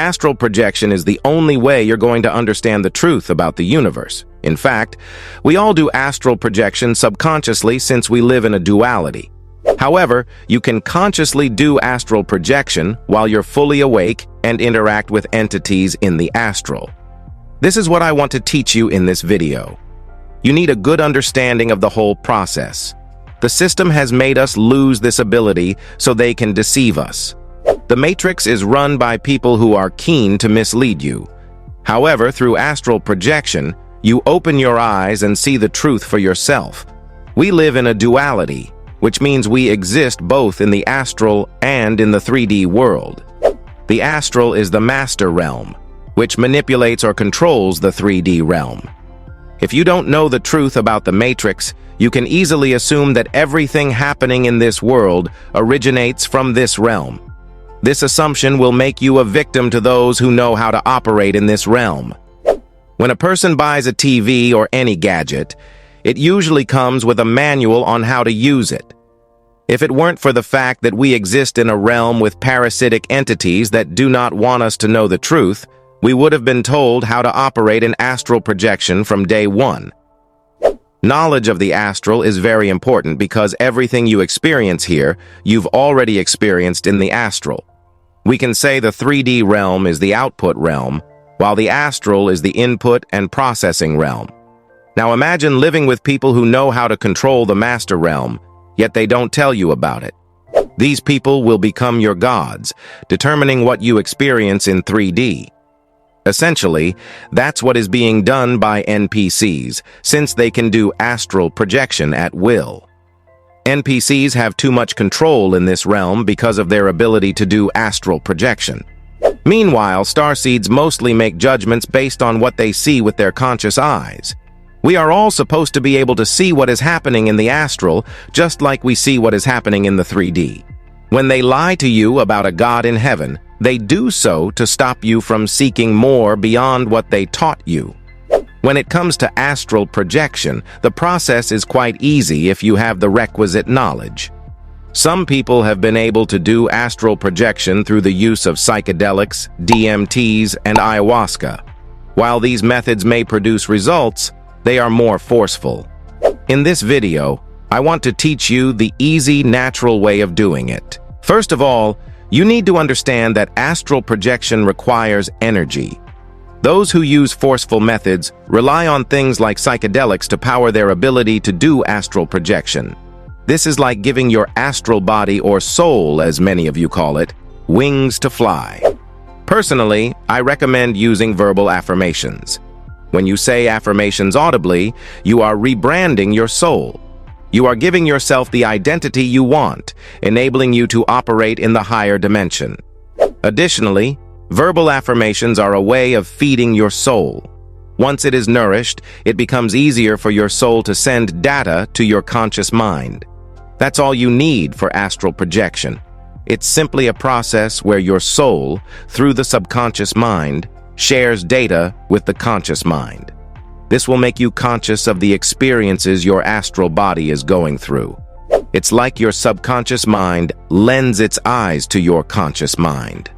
Astral projection is the only way you're going to understand the truth about the universe. In fact, we all do astral projection subconsciously since we live in a duality. However, you can consciously do astral projection while you're fully awake and interact with entities in the astral. This is what I want to teach you in this video. You need a good understanding of the whole process. The system has made us lose this ability so they can deceive us. The Matrix is run by people who are keen to mislead you. However, through astral projection, you open your eyes and see the truth for yourself. We live in a duality, which means we exist both in the astral and in the 3D world. The astral is the master realm, which manipulates or controls the 3D realm. If you don't know the truth about the Matrix, you can easily assume that everything happening in this world originates from this realm. This assumption will make you a victim to those who know how to operate in this realm. When a person buys a TV or any gadget, it usually comes with a manual on how to use it. If it weren't for the fact that we exist in a realm with parasitic entities that do not want us to know the truth, we would have been told how to operate an astral projection from day one. Knowledge of the astral is very important because everything you experience here, you've already experienced in the astral. We can say the 3D realm is the output realm, while the astral is the input and processing realm. Now imagine living with people who know how to control the master realm, yet they don't tell you about it. These people will become your gods, determining what you experience in 3D. Essentially, that's what is being done by NPCs, since they can do astral projection at will. NPCs have too much control in this realm because of their ability to do astral projection. Meanwhile, starseeds mostly make judgments based on what they see with their conscious eyes. We are all supposed to be able to see what is happening in the astral, just like we see what is happening in the 3D. When they lie to you about a God in heaven, they do so to stop you from seeking more beyond what they taught you. When it comes to astral projection, the process is quite easy if you have the requisite knowledge. Some people have been able to do astral projection through the use of psychedelics, DMTs, and ayahuasca. While these methods may produce results, they are more forceful. In this video, I want to teach you the easy, natural way of doing it. First of all, you need to understand that astral projection requires energy. Those who use forceful methods rely on things like psychedelics to power their ability to do astral projection. This is like giving your astral body, or soul as many of you call it, wings to fly. Personally, I recommend using verbal affirmations. When you say affirmations audibly, you are rebranding your soul. You are giving yourself the identity you want, enabling you to operate in the higher dimension. Additionally, verbal affirmations are a way of feeding your soul. Once it is nourished, it becomes easier for your soul to send data to your conscious mind. That's all you need for astral projection. It's simply a process where your soul, through the subconscious mind, shares data with the conscious mind. This will make you conscious of the experiences your astral body is going through. It's like your subconscious mind lends its eyes to your conscious mind.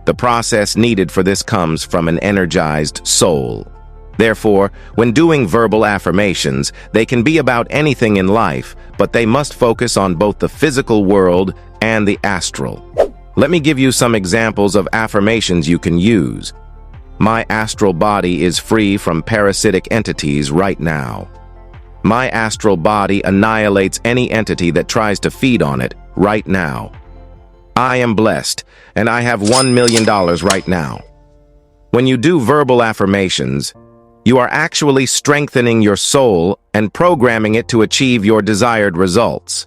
The process needed for this comes from an energized soul. Therefore, when doing verbal affirmations, they can be about anything in life, but they must focus on both the physical world and the astral. Let me give you some examples of affirmations you can use. My astral body is free from parasitic entities right now. My astral body annihilates any entity that tries to feed on it right now. I am blessed, and I have $1 million right now. When you do verbal affirmations, you are actually strengthening your soul and programming it to achieve your desired results.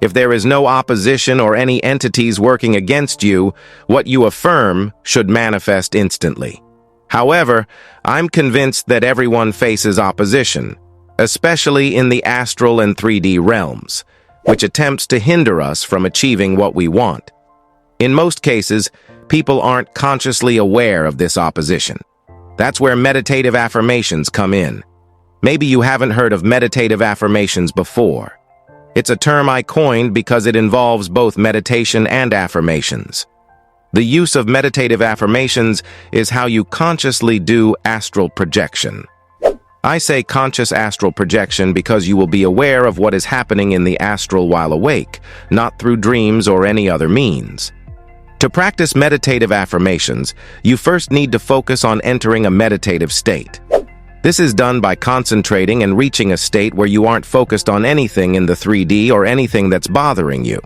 If there is no opposition or any entities working against you, what you affirm should manifest instantly. However, I'm convinced that everyone faces opposition, especially in the astral and 3D realms, which attempts to hinder us from achieving what we want. In most cases, people aren't consciously aware of this opposition. That's where meditative affirmations come in. Maybe you haven't heard of meditative affirmations before. It's a term I coined because it involves both meditation and affirmations. The use of meditative affirmations is how you consciously do astral projection. I say conscious astral projection because you will be aware of what is happening in the astral while awake, not through dreams or any other means. To practice meditative affirmations, you first need to focus on entering a meditative state. This is done by concentrating and reaching a state where you aren't focused on anything in the 3D or anything that's bothering you.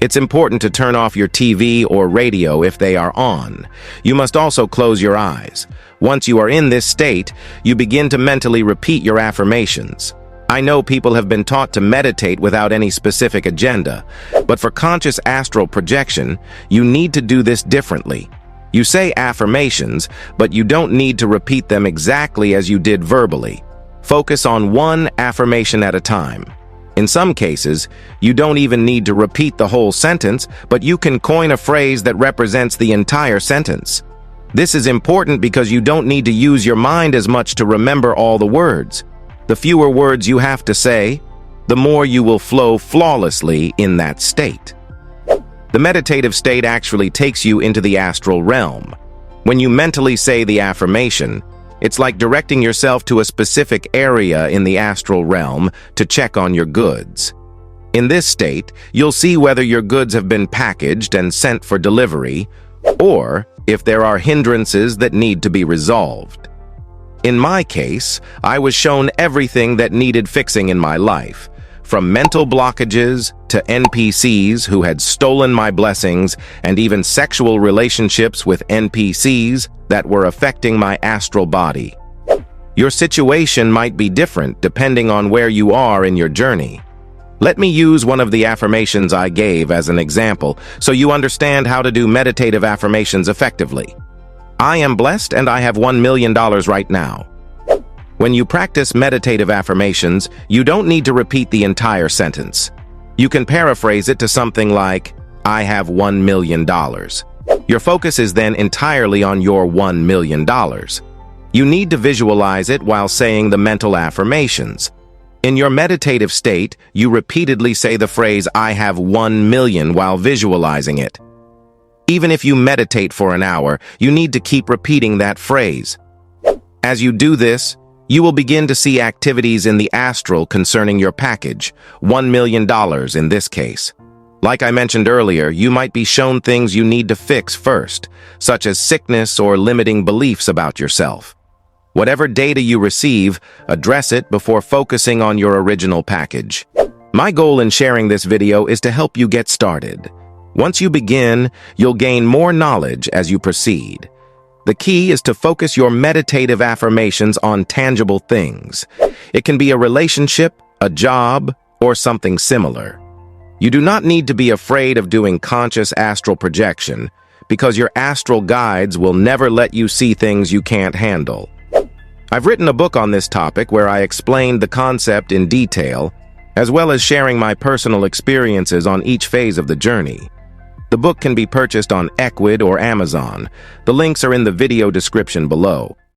It's important to turn off your TV or radio if they are on. You must also close your eyes. Once you are in this state, you begin to mentally repeat your affirmations. I know people have been taught to meditate without any specific agenda, but for conscious astral projection, you need to do this differently. You say affirmations, but you don't need to repeat them exactly as you did verbally. Focus on one affirmation at a time. In some cases, you don't even need to repeat the whole sentence, but you can coin a phrase that represents the entire sentence. This is important because you don't need to use your mind as much to remember all the words. The fewer words you have to say, the more you will flow flawlessly in that state. The meditative state actually takes you into the astral realm. When you mentally say the affirmation, it's like directing yourself to a specific area in the astral realm to check on your goods. In this state, you'll see whether your goods have been packaged and sent for delivery, or if there are hindrances that need to be resolved. In my case, I was shown everything that needed fixing in my life, from mental blockages to NPCs who had stolen my blessings and even sexual relationships with NPCs that were affecting my astral body. Your situation might be different depending on where you are in your journey. Let me use one of the affirmations I gave as an example so you understand how to do meditative affirmations effectively. I am blessed and I have $1 million right now. When you practice meditative affirmations, you don't need to repeat the entire sentence. You can paraphrase it to something like, I have $1 million. Your focus is then entirely on your $1 million. You need to visualize it while saying the mental affirmations. In your meditative state, you repeatedly say the phrase, I have 1 million while visualizing it. Even if you meditate for an hour, you need to keep repeating that phrase. As you do this, you will begin to see activities in the astral concerning your package, $1 million in this case. Like I mentioned earlier, you might be shown things you need to fix first, such as sickness or limiting beliefs about yourself. Whatever data you receive, address it before focusing on your original package. My goal in sharing this video is to help you get started. Once you begin, you'll gain more knowledge as you proceed. The key is to focus your meditative affirmations on tangible things. It can be a relationship, a job, or something similar. You do not need to be afraid of doing conscious astral projection because your astral guides will never let you see things you can't handle. I've written a book on this topic where I explained the concept in detail, as well as sharing my personal experiences on each phase of the journey. The book can be purchased on Equid or Amazon. The links are in the video description below.